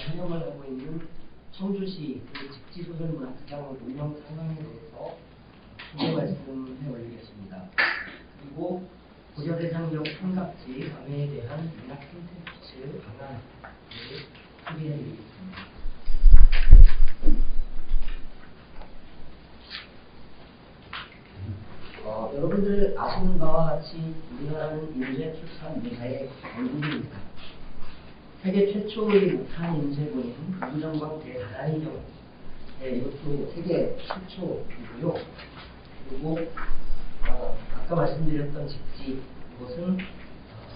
촬영을 하고 있는 청주시 직지소설문학장 운영 상황에 대해서 소개 말씀해 올리겠습니다. 그리고 고려대장경 삼각지 감회에 대한 문학 콘텐츠 방안을 소개해 드리겠습니다. 여러분들 아시는 바와 같이 우리나라는 인쇄 출판 문화의 원국입니다. 세계 최초의 목탄 인쇄본인 우주정광 대다단위경, 이것도 세계 최초이고요. 그리고 아까 말씀드렸던 직지, 이것은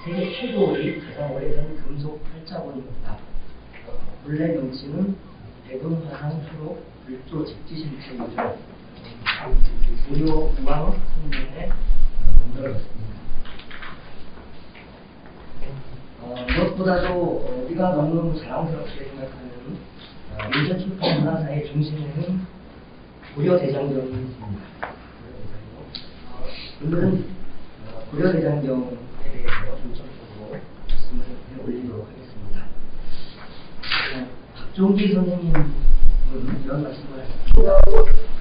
세계 최고의 가장 오래된 금속 활자본입니다. 본래 명칭은 백운화상 수록 불조 직지신체이죠. 고려 우왕 성년에 만들어졌습니다. 무엇보다도 우리가 너무너무 자랑스럽게 생각하는 인쇄 출판 문화사의 중심에는 고려대장경이 있습니다. 오늘은 고려대장경에 대해서 중점적으로 말씀을 올리도록 하겠습니다. 박종기 선생님은 이런 말씀을 하셨습니다.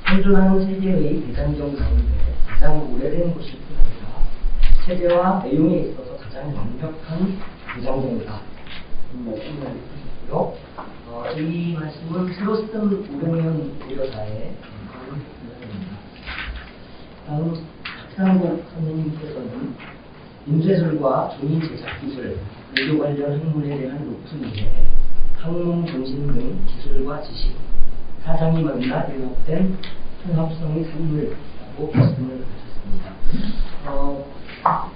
현존하는 세계의 대장경 가운데 가장 오래된 곳일 뿐 아니라 체제와 내용에 있어서 가장 완벽한 대장경이다. 말씀을 하셨고요. 이 말씀은 새로 쓴 우병현 고려사의 문장입니다. 다음 박상복 선생님께서는 인쇄술과 종이 제작 기술, 외교 관련 학문에 대한 높은 이해, 학문 정신 등 기술과 지식, 사상이 만나 결합된 통합성의 산물이라고 말씀을 하셨습니다.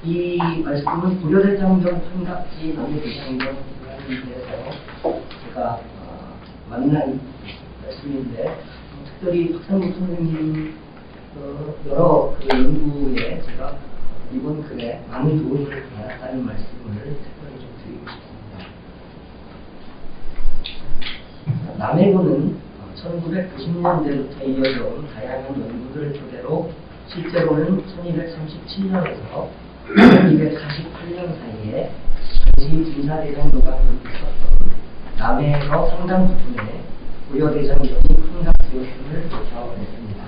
이 말씀은 고려대장경 삼각지 남해대장경에 대해서 제가 만난 말씀인데, 특별히 박상국 선생님 여러 연구에 제가 이번 글에 많은 도움을 받았다는 말씀을 특별히 좀 드리고 싶습니다. 남해군은 1990년대부터 이어져 온 다양한 연구들을 토대로 실제로는 1237년에서 1248년 사이에 당시 진사대장도가 있었던 남해에서 상당 부분의 고려대장경이 풍각되었음을 좌우했습니다.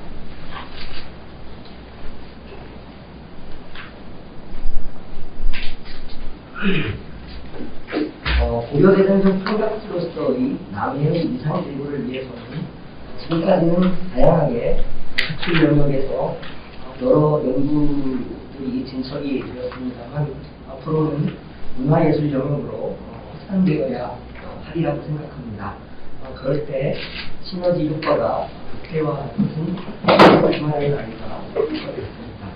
고려대장경 풍각지로서의 남해의 이상 제고를 위해서는 지금까지는 다양하게 학술 영역에서 여러 연구들이 진척이 되었습니다만, 앞으로는 문화예술 영역으로 확산되어야 하리라고 생각합니다. 그럴 때 시너지 효과가 극대화하는 것은 주말의 나이가 되겠습니다.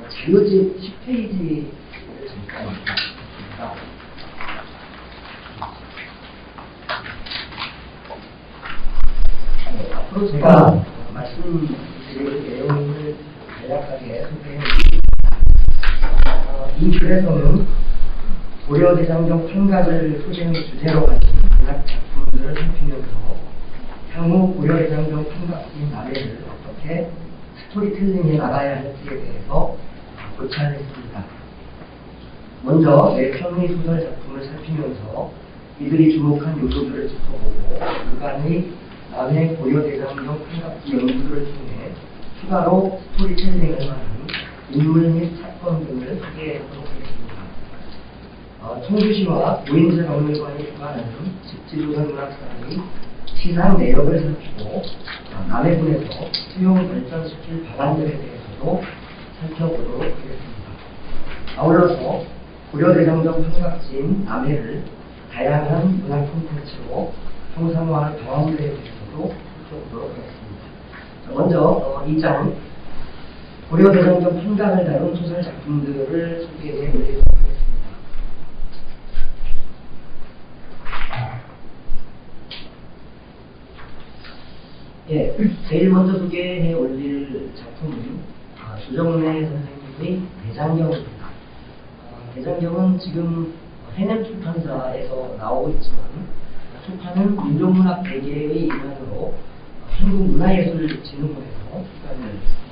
자료집 10페이지를 잠깐 보겠습니다. 앞으로 제가 말씀드릴 내용을 간략하게 소개해드리겠습니다. 이 글에서는 고려대장경 풍각을 소재의 주제로 가진 문학 작품들을 살피면서 향후 고려대장경 풍각지 나래를 어떻게 스토리텔링에 나가야 할지에 대해서 고찰했습니다. 먼저 내 편의 소설 작품을 살피면서 이들이 주목한 요소들을 짚어보고 그간의 남해 고려대장경 풍각지 연구들을 통해 추가로 스토리텔링을 하는 인물 및 사건 등을 소개하도록 하겠습니다. 청주시와 노인재 박물관이 주관하는 직지소설문학사의 시상 내역을 살피고 남해군에서 수용 발전시킬 방안들에 대해서도 살펴보도록 하겠습니다. 아울러서 고려대장경 풍각지인 남해를 다양한 문학 콘텐츠로 형상화할 방안들에 대해서도 살펴보도록 하겠습니다. 먼저 2장 고려대장경 풍각을 다룬 소설 작품들을 소개해 드리도록 하겠습니다. 제일 먼저 소개해 올릴 작품은 조정래 선생님의 대장경입니다. 대장경은 지금 해냄 출판사에서 나오고 있지만 출판은 민족문학 대계의 일환으로 한국문화예술진흥원에서 출간을 했습니다.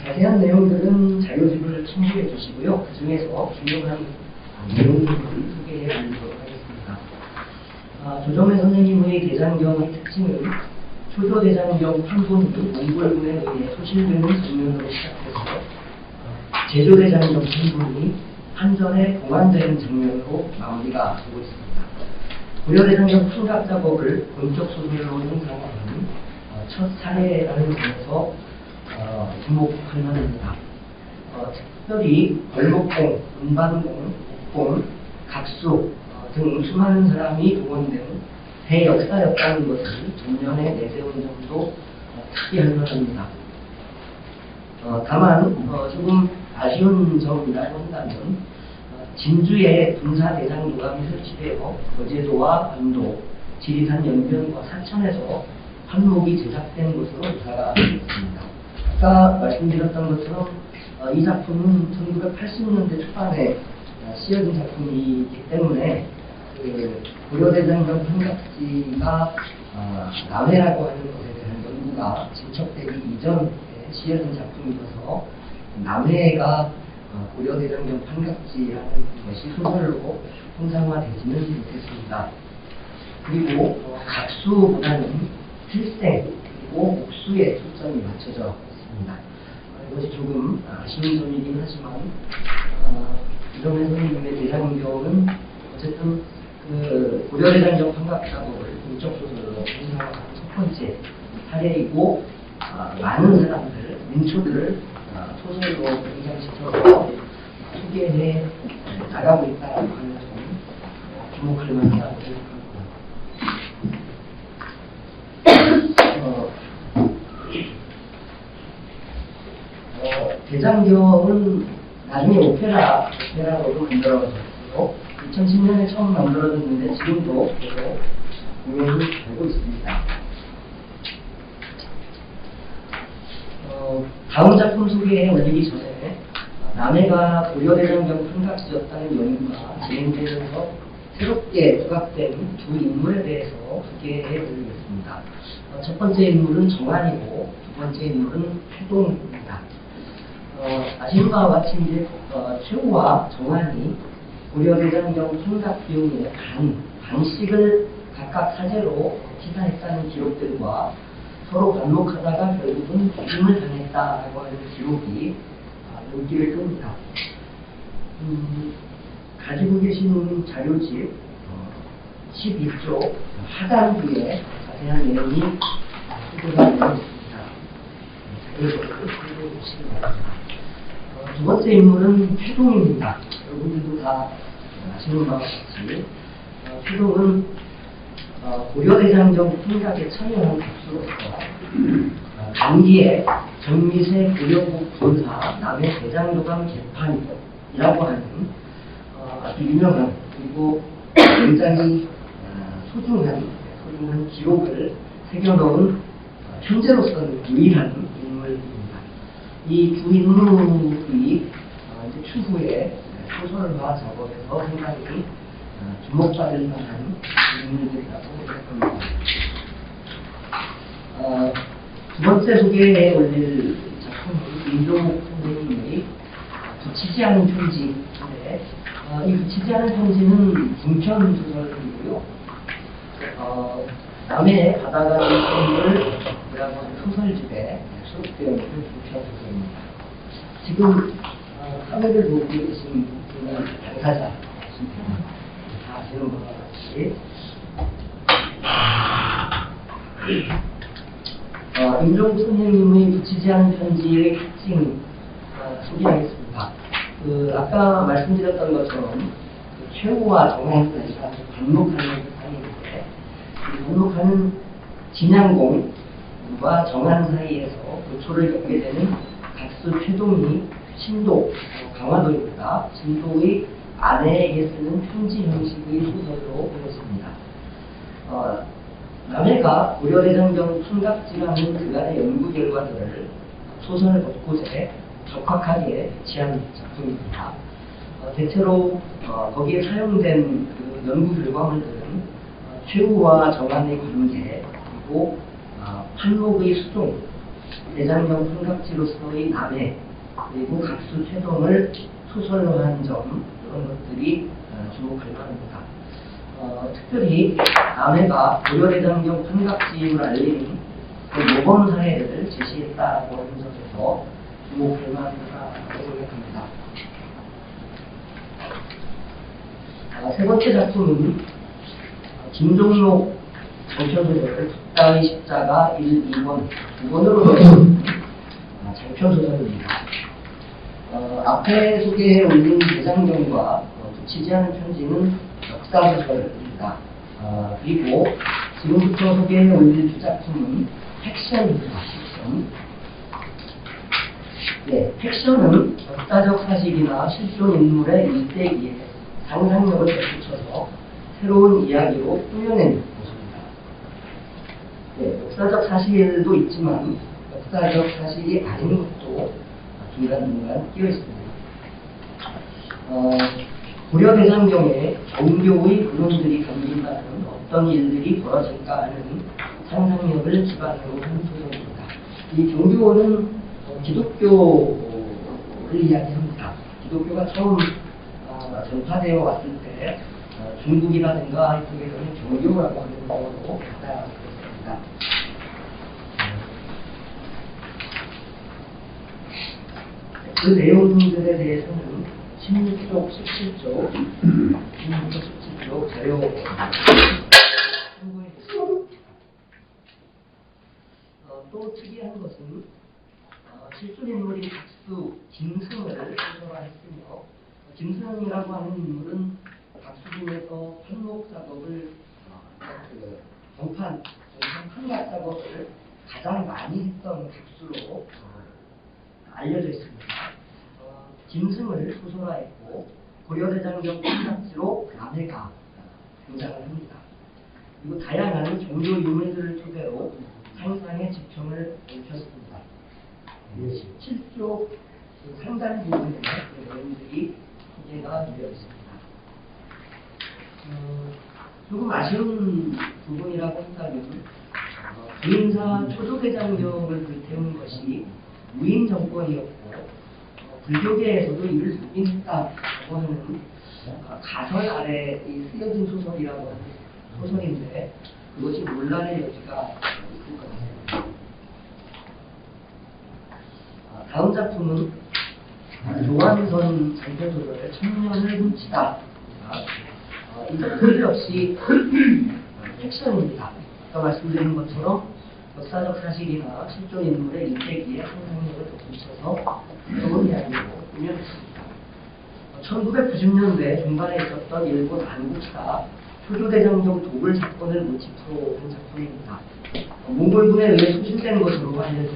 자세한 내용들은 자료집을 참고해 주시고요. 그 중에서 중요한 내용들을 소개해 드리도록 하겠습니다. 조정래 선생님의 대장경의 특징은 초조대장경 판본이 몽골군에 의해 소실되는 장면으로 시작해서 제조대장경 판본이 한전에 봉안되는 장면으로 마무리가 되고 있습니다. 고려대장경 판각 작업을 본격 소설로 형성하는 첫 사례라는 점에서 주목할 만합니다. 특별히 벌목공, 운반공, 목공, 각수 등 수많은 사람이 동원된 대역사였다는 것을 전면에 내세운 점도 특이할 만합니다. 다만 조금 아쉬운 점이라고 한다면 진주에 군사대장도감이 설치되어 거제도와 안도, 지리산 연변과 사천에서 판목이 제작된 것으로 조사가 되었습니다. 아까 말씀드렸던 것처럼 이 작품은 1980년대 초반에 시어진 작품이기 때문에 고려대장경 판각지가 남해라고 하는 것에 대한 연구가 진척되기 이전에 시어진 작품이어서 남해가 고려대장경 판각지라는 것이 소설로 형상화되지는 못했습니다. 그리고 각수보다는 필생 그리고 옥수에 초점이 맞춰져 있습니다. 이것이 조금 아쉬운 점이긴 하지만 조정래 선생님의 대장경은 어쨌든 고려대장경 판각 작업을 본격 소설로 형성한 첫 번째 사례이고 많은 사람들, 민초들을 소설로 등장시켜서 소개해 나가고 있다는 점을 주목할 만하다고 생각합니다. 대장경은 나중에 오페라로도 만들어졌고 2010년에 처음 만들어졌는데 지금도 계속 공연이 되고 있습니다. 다음 작품 소개에 올리기 전에 남해가 고려대장경 판각지였다는 연구가 진행되면서 새롭게 부각된 두 인물에 대해서 소개해 드리겠습니다. 첫 번째 인물은 정환이고 두 번째 인물은 태동입니다. 아시는 바와 같이 이제 최후와 정환이 고려대장경 판각 비용의 방식을 각각 사제로 기사했다는 기록들과 서로 반목하다가 결국은 죽임을 당했다라고 하는 기록이 눈길을 끕니다. 가지고 계신 자료집 12쪽 하단부에 자세한 내용이 소개가 되어 있습니다. 자료집을 읽어보시기 바랍니다. 두 번째 인물은 최동입니다. 여러분들도 다 아시는 바와 같이 최동은 고려대장경 판각에 참여한 각수로서 당기에 정미세 고려국 본사 남해 대장도감 개판이라고 하는 아주 유명한 그리고 굉장히 소중한 기록을 새겨넣은 현재로서는 유일한 인물입니다. 이 두 인물이 추후에 소설화 작업에서 상당히 주목받을 만한 인물들이라고 생각합니다. 두 번째 소개해 올릴 작품은 임종옥 선생님의 붙이지 않은 편지인데 이 붙이지 않은 편지는 중편 소설이고요. 남해 바다가 인생을 이라고 하는 소설집에 수록되어 있는 중편 소설입니다. 지금 화면을 보고 계신 분은 당사자이십니다. 다 아시는 것과 같이 임종국 선생님의 붙이지 않은 편지의 특징 소개하겠습니다. 아까 말씀드렸던 것처럼 최후와 정환 사이가 반목하는 사이인데 반목하는 진양공과 정환 사이에서 교초를 겪게 되는 각수 최동이 신도, 강화도입니다. 신도의 아내에게 쓰는 편지 형식의 소설로 보였습니다. 남해가 고려대장경 판각지라는 그간의 연구 결과들을 소설 곳곳에 적확하게 배치한 작품입니다. 대체로 거기에 사용된 그 연구 결과물들은 최후와 정환의 관계 그리고 판목의 수종 대장경 삼각지로서의 남해 그리고 각수 태동을 소설로 한 점 이런 것들이 주목할 만합니다. 특별히 남해가 고려대장경 삼각지임을 알리는 그 모범 사례를 제시했다고 하는 점에서 주목할 만하다고 생각합니다. 세 번째 작품은 김종록 장편소설 북다의 십자가 1, 2권, 2권으로 된 장편소설입니다. 앞에 소개해 올린 대장경과 붙이지 않은 편지는 역사소설입니다. 그리고 지금부터 소개해 올릴 두 작품은 팩션입니다. 팩션은 역사적 사실이나 실존 인물의 일대기에 상상력을 덧붙여서 새로운 이야기로 꾸며낸 것입니다. 역사적 사실도 있지만 역사적 사실이 아닌 것도 중간중간 끼어 있습니다. 고려대장경에 정교의 근원들이 담긴다는 어떤 일들이 벌어질까 하는 상상력을 기반으로 한 소설입니다. 이 정교는 기독교를 이야기합니다. 기독교가 처음 전파되어 왔을 때 중국이라든가 이쪽에서는 정교라고 하는 것으로 받아들였습니다. 그 내용들에 대해서는 16쪽, 17쪽, 16쪽, 17쪽 자료 참고해 주시기 또 특이한 것은 실존 인물인 각수 김승을 소설화했으며 김승이라고 하는 인물은 각수중에서 편목 작업을 정판 판각 작업을 가장 많이 했던 각수로 알려져 있습니다. 김승을 소설화했고 고려대장경 판각지로 남해가 등장을 합니다. 그리고 다양한 종교 인물들을 토대로 상상의 지평을 넓혔습니다. 17쪽 상단 부분에 내용들이 소개가 되어 있습니다. 조금 아쉬운 부분이라고 한다면 부인사 초조대장경을 불태운 것이 무인 정권이었고 불교계에서도 이를 승인했다고 하는 가설 아래 쓰여진 소설이라고 하는 소설인데 그것이 논란의 여지가 있을 것 같습니다. 다음 작품은 조한선 장편소설의 천년을 훔치다. 이 작품 역시 팩션입니다. 아까 말씀드린 것처럼 역사적 사실이나 실존 인물의 일대기에 상상력을 덧붙여서 새로운 이야기로 꾸며냈습니다. 1990년대 중반에 있었던 일본 안국사 초조대장경 도굴 사건을 모티프로 한 작품입니다. 몽골군에 의해 소실된 것으로 알려진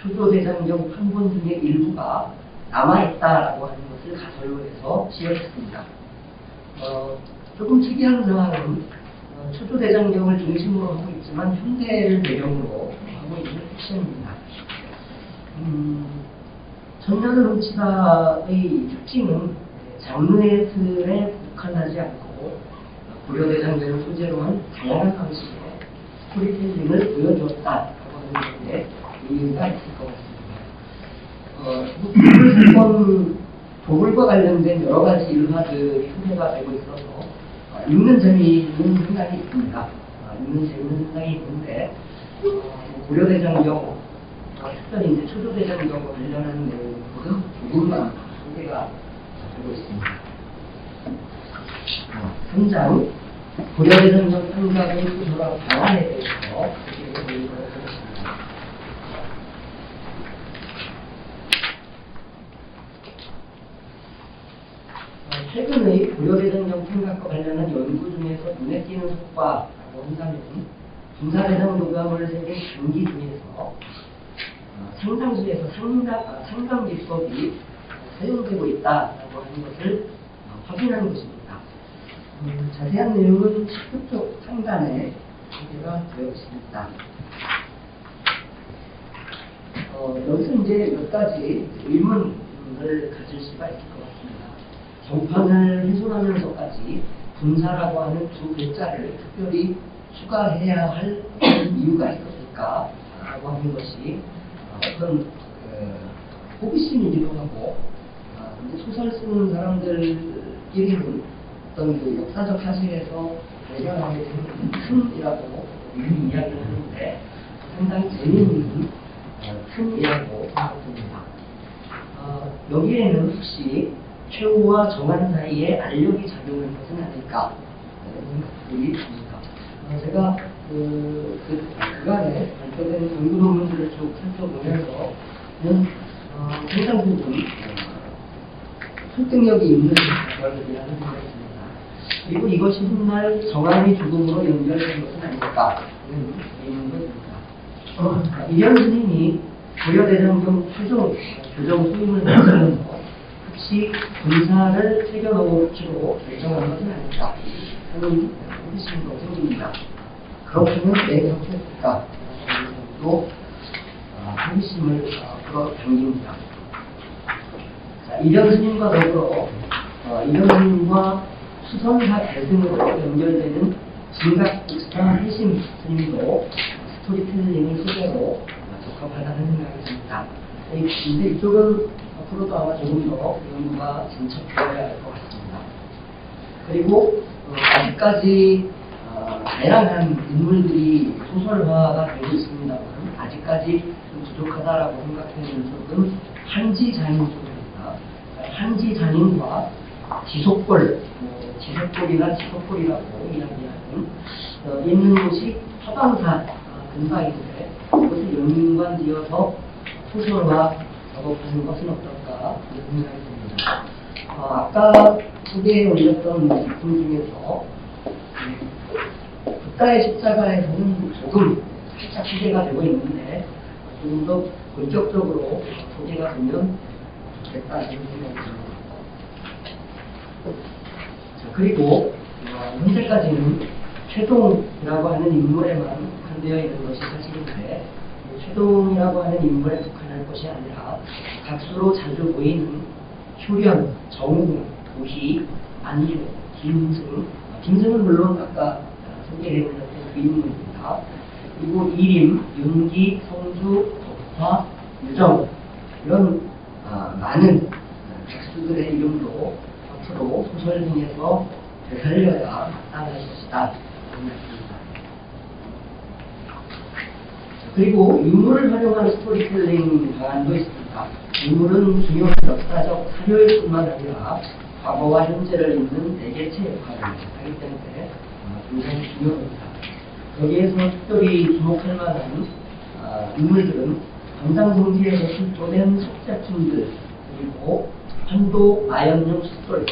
초조대장경 판본 중의 일부가 남아있다라고 하는 것을 가설로 해서 지어졌습니다. 조금 특이한 상황은 초조대장경을 중심으로 하고 있지만 현대를 배경으로 하고 있는 픽션입니다. 천년을 훔치다의 특징은 장르의 틀에 국한하지 않고 고려대장경을 소재로 한 다양한 방식의 스토리텔링을 보여주었다라고 하는 데 의미가 있을 것 같습니다. 도굴과 관련된 여러 가지 일화들이 소개가 되고 있어서 읽는 재미는 상당히 있습니다. 읽는 재미는 상당히 있는데 고려대장경, 특별히 이제 초조대장경과 관련한 내용들은 조금만 소개가 되고 있습니다. 3장 고려대장경 삼각의 소설화 방안에 대해서 소개해 드리도록 하겠습니다. 최근의 고려대장경 생각과 관련한 연구 중에서 눈에 띄는 성과라고 한다면 군사대장 도감을 새긴 장기 중에서 상상수에서 상상 기법이 사용되고 있다라고 하는 것을 확인한 것입니다. 자세한 내용은 19쪽 상단에 소개가 되어 있습니다. 여기서 이제 몇 가지 의문을 가질 수가 있을 것 같습니다. 정판을 훼손하면서까지 군사라고 하는 두 글자를 특별히 추가해야 할 이유가 있었을까? 라고 하는 것이 어떤 호기심이기도 하고, 근데 소설 쓰는 사람들끼리는 어떤 그 역사적 사실에서 발견하게 되는 틈이라고 이야기를 하는데 상당히 재미있는 틈이라고 생각됩니다. 여기에는 혹시 최후와 정한 사이에 알력이 작용한 것은 아닐까 이런 생각들이 듭니다. 제가 그간에 발표된 연구 논문들을 쭉 살펴보면서는 상당 부분 설득력이 있는 결론이라는 생각이 듭니다. 그리고 이것이 훗날 정한의 죽음으로 연결된 것은 아닐까 하는 의문도 듭니다. 이현 스님이 고려대장경 최종 교정 수임을 마치면서 혹시 군사를 새겨넣기로 결정한 것은 아닐까 하는 호기심도 생깁니다. 그렇다면 왜 그렇게 했을까? 또 호기심을 끌어당깁니다. 이현 스님과 더불어 이현 스님과 수선사 대승으로 연결되는 진각국사 해심 스님도 스토리텔링의 소재로 적합하다는 생각이 듭니다. 근데 이쪽은 앞으로도 아마 조금 더 연구가 진척되어야 할 것 같습니다. 그리고 아직까지 다양한 인물들이 소설화가 되고 있습니다만 아직까지 좀 부족하다라고 생각되는 쪽은 한지장인 쪽입니다. 한지장인과 지속골, 지속골이나 지속골이라고 이야기하는 있는 곳이 화방사 근방인데 그것을 연관지어서 소설화 작업하는 것은 어떨까 하는 생각이 듭니다. 아까 소개해 올렸던 작품 중에서 국가의 십자가에서는 조금 살짝 소개가 되고 있는데 조금 더 본격적으로 소개가 되면 좋겠다는 생각이 듭니다. 그리고 현재까지는 최동이라고 하는 인물에만 국한되어 있는 것이 사실인데 최동이라고 하는 인물에 국한할 것이 아니라 각수로 자주 보이는 효련, 정우, 도희, 안유, 김승, 김승은 물론 아까 소개해드렸던 그 인물입니다. 그리고 이림, 윤기, 성주, 덕화, 유정 이런 많은 각수들의 이름도 앞으로 소설 중에서 되살려야 나타날 것이다. 그리고 유물을 활용한 스토리텔링 방안도 있습니다. 유물은 중요한 역사적 사료일 뿐만 아니라 과거와 현재를 잇는 매개체 역할을 하기 때문에 굉장히 중요합니다. 여기에서 특별히 주목할 만한 인물들은 감상성지에서 출토된 속작품들 그리고 한도 마연령 숙돌.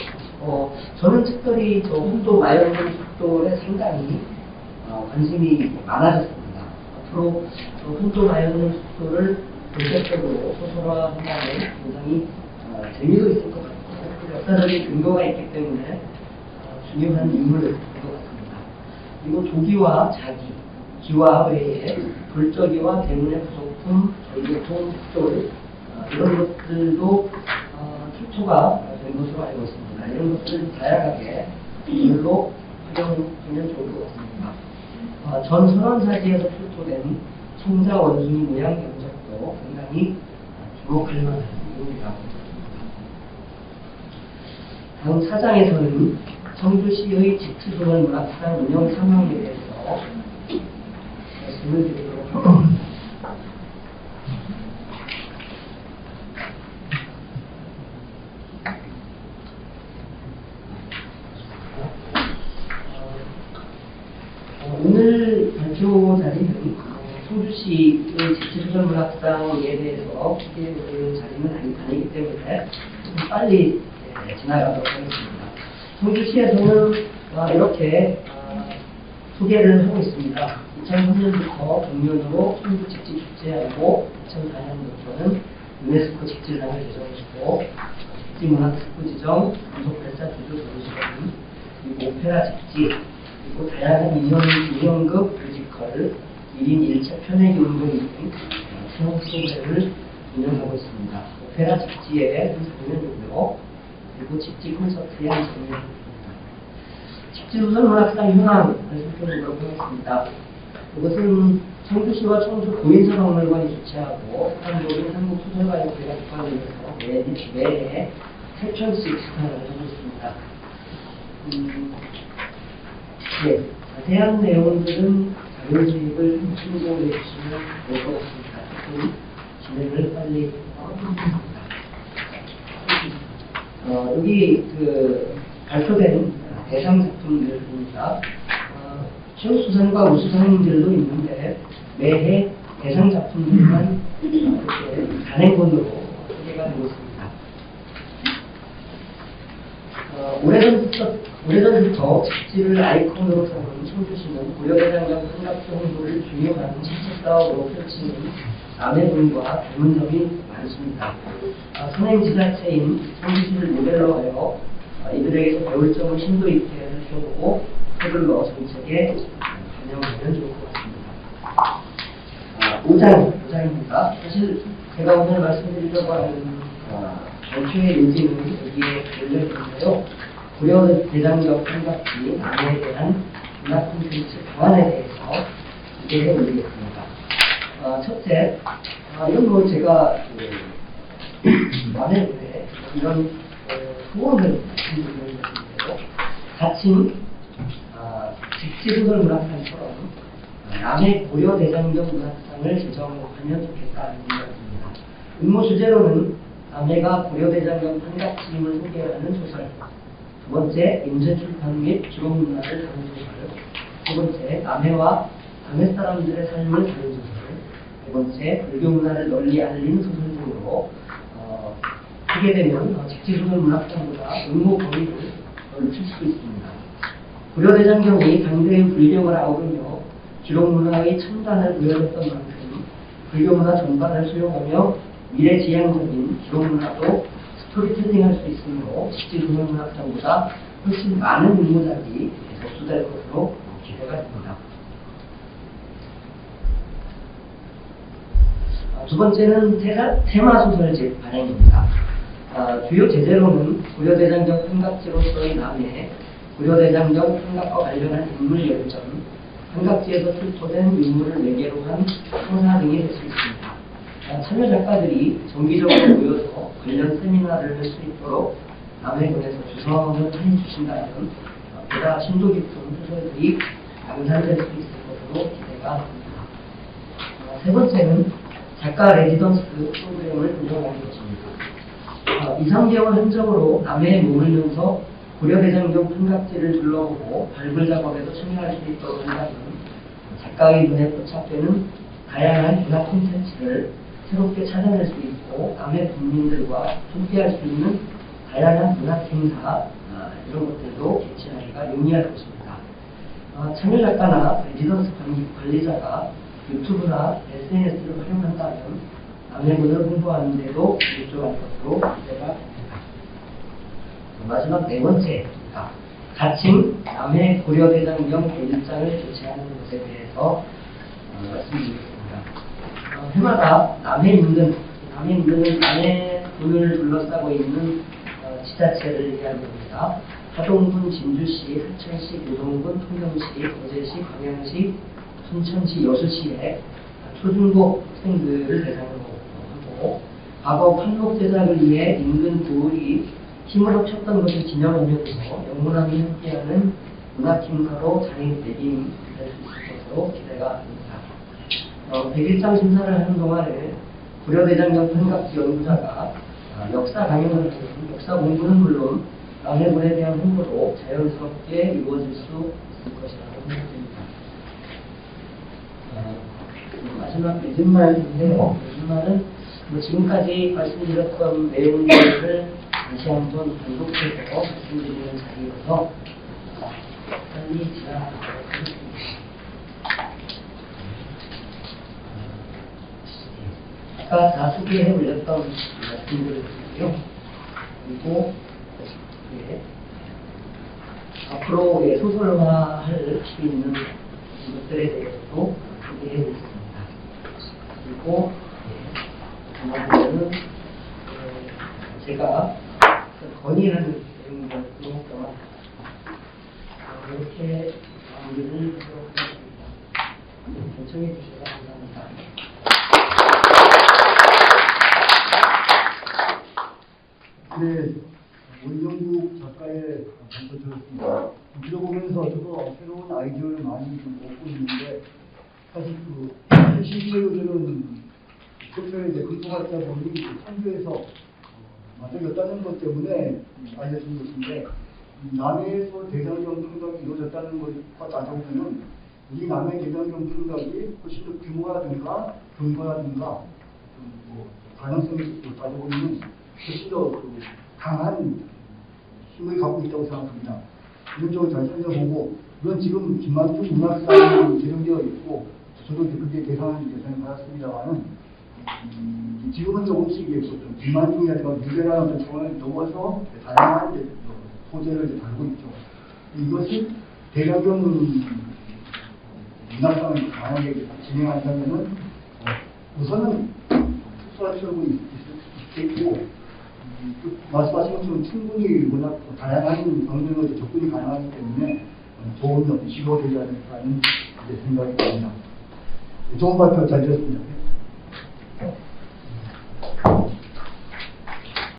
저는 특별히 저 한도 마연령 숙돌에 상당히 관심이 많아졌습니다. 앞으로 한도 마연령 숙돌을 본격적으로 소설화한다면 굉장히 재미도 있을 것 같고 역사적인 근거가 있기 때문에 중요한 인물일 것 같습니다. 그리고 조기와 자기, 기와 외에 불적이와 대문의 부속품, 절개통, 숙돌 이런 것들도 출토가 된 것으로 알고 있습니다. 이런 것들 다양하게 이걸로 활용하면 좋을 것 같습니다. 전 선원사지에서 출토된 청자 원숭이 모양 경작도 상당히 주목할 만한 내용이라고 생각합니다. 다음 4장에서는 청주시의 집투조선 문학상 운영 상황에 대해서 말씀을 드리도록 하겠습니다. 오늘 발표 자리는 청주시의 집투조선 문학상에 대해서 소개해드리는 자리는 아니기 때문에 좀 빨리 지나가도록 하겠습니다. 청주시에서는 이렇게 소개를 하고 있습니다. 2003년부터 정면으로 청주 집지 축제하고 2004년부터는 유네스코 집지상을 제정했고 집지문학 특구지정, 금속발사 주주 전시관, 그리고 오페라 집지, 그리고 다양한 인형극, 뮤지컬, 1인 1차 편애기 운동 등 체험 프로그램을 운영하고 있습니다. 오페라 집지의 한 장면이고요. 그리고 집지 콘서트의 한 장면입니다. 집지조선 문학상 현황을 살펴보도록 하겠습니다. 이것은 청주시와 청주 고인선박물관이 주최하고 한국인 한국소설가협회가 기관으로서 매해 3,000씩 시간을 하고 있습니다. 네, 자세한 내용들은 자료 수입을 신고해 주시면 될 것 같습니다. 조금 진행을 빨리 하겠습니다. 여기 발표된 대상 작품들입니다. 최우수상과 우수상들도 있는데 매해 대상 작품들만 이렇게 단행본으로 소개가 되고 있습니다. 오래전부터 집지를 아이콘으로 삼은 청주시는 고려대장경 삼각지 홍보를 중요한 실천 사업으로 펼치는 남해군과 닮은 점이 많습니다. 선행지자체인 청주시를 모델로 하여 이들에게서 배울 점을 심도 있게 해주고 서둘러 정책에 반영하면 좋을 것 같습니다. 5장입니다. 사실 제가 오늘 말씀드리려고 하는 전체의 요지는 여기에 올려있는데요. 고려대장경 삼각지 남해에 대한 문화 콘텐츠 방안에 대해서 기대해 올리겠습니다. 첫째, 이건 제가 남해군에 이런 후원을 말씀드리는 것인데요. 가칭 직지소설 문학상처럼 남해 고려대장경 문학상을 제정하면 좋겠다는 생각입니다. 응모 주제로는 남해가 고려대장경 삼각지임을 소개하는 소설, 두 번째 인쇄출판 및 기록문화를 다룬 소설, 세 번째 남해와 남해 사람들의 삶을 다룬 소설, 네 번째 불교 문화를 널리 알린 소설 등으로 하게 되면 직지소설 문학상보다 응모 범위를 넓힐 수 있습니다. 고려대장경이 당대의 불경을 아우르며 기록문화의 첨단을 보여줬던 만큼 불교문화 전반을 수용하며 미래지향적인 기록문화도 스토리텔링할 수 있으므로 직지소설 문학상보다 훨씬 많은 응모작이 접수될 것으로 기대가 됩니다. 두 번째는 테마소설 발행입니다. 주요 제재로는 고려대장경 삼각지로서의 남해, 고려대장경 삼각과 관련한 인물 열전, 삼각지에서 출토된 인물을 매개로 한 성사 등이 될 수 있습니다. 참여 작가들이 정기적으로 모여서 관련 세미나를 할 수 있도록 남해군에서 주선을 해주신다면 보다 심도 깊은 소설들이 양산될 수 있을 것으로 기대가 됩니다. 세 번째는 작가 레지던스 프로그램을 운영하는 것입니다. 2, 3개월 한정으로 남해에 머물면서 고려대장경 삼각지를 둘러보고 발굴 작업에도 참여할 수 있도록 한다면 작가의 눈에 포착되는 다양한 문화 콘텐츠를 새롭게 찾아낼 수 있고 남해 국민들과 함께할 수 있는 다양한 문학 행사 이런 것들도 개최하기가 용이할 것입니다. 참여 작가나 레지던스 관리자가 유튜브나 SNS를 활용한다면 남해군을 홍보하는 데도 일조할 것으로 기대가 됩니다. 마지막 네 번째입니다. 가칭 남해 고려대장경 1장을 개최하는 것에 대해서 말씀드리겠습니다. 해마다 남해인근은 남해군을 둘러싸고 있는 지자체를 얘기하는 겁니다. 하동군, 진주시, 하천시, 노동군, 통영시, 거제시, 광양시, 순천시, 여수시에 초중고 학생들을 대상으로 하고 과거 판록 제작을 위해 인근 부울이 힘을 합쳤던 것을 기념하면서 영문함이 함께하는 문학행사로 장애인 대비인 될 수 있을 것으로 기대가 됩니다. 101장 심사를 하는 동안에 고려대장경 삼각지 연구자가 역사 강연을 하는 역사 공부는 물론 남해군에 대한 홍보도 자연스럽게 이루어질 수 있을 것이라고 생각됩니다. 마지막 매진말인데요. 매진말은 지금까지 말씀드렸던 내용들을 다시 한번 반복해서 말씀드리는 자리여서 빨리 지나가도록 하겠습니다. 아까 다 소개해 올렸던 말씀들이고요. 그리고 앞으로 소설화할 수 있는 것들에 대해서도 소개해 드렸습니다. 그리고 다음번에는 제가 건의하는 내용이었으니까 이렇게 마무리를 하도록 하겠습니다. 요청해 주셔서 감사합니다. 네, 원정국 작가의 발표 들었습니다. 들어보면서 저도 새로운 아이디어를 많이 좀 얻고 있는데, 사실 실제로는 소설에 이제 근무하다 보니 선교에서 맞아졌다는 것 때문에 알려진 것인데, 남해에서 대장경 풍각이 이루어졌다는 것과 따져보면 우리 남해 대장경 풍각이 훨씬 더 규모라든가 근거라든가 가능성이 따져보면 훨씬 더 강한 힘을 갖고 있다고 생각합니다. 이런 쪽을 잘 살펴보고, 물론 지금 김만중 문학상이 제정되어 있고, 저도 그게 예산을 받았습니다만은, 지금은 조금씩 김만중이라든가 유대라는 차원을 넘어서 다양한 소재를 다루고 있죠. 이것이 대장경 문학상을 강하게 진행한다면은, 우선은 특수한 처럼이 있겠고, 말씀하신 것처럼 충분히 워낙 다양한 방면으로 접근이 가능하기 때문에 좋은 시도가 되지 않을까 하는 생각이 듭니다. 좋은 발표 잘 들었습니다.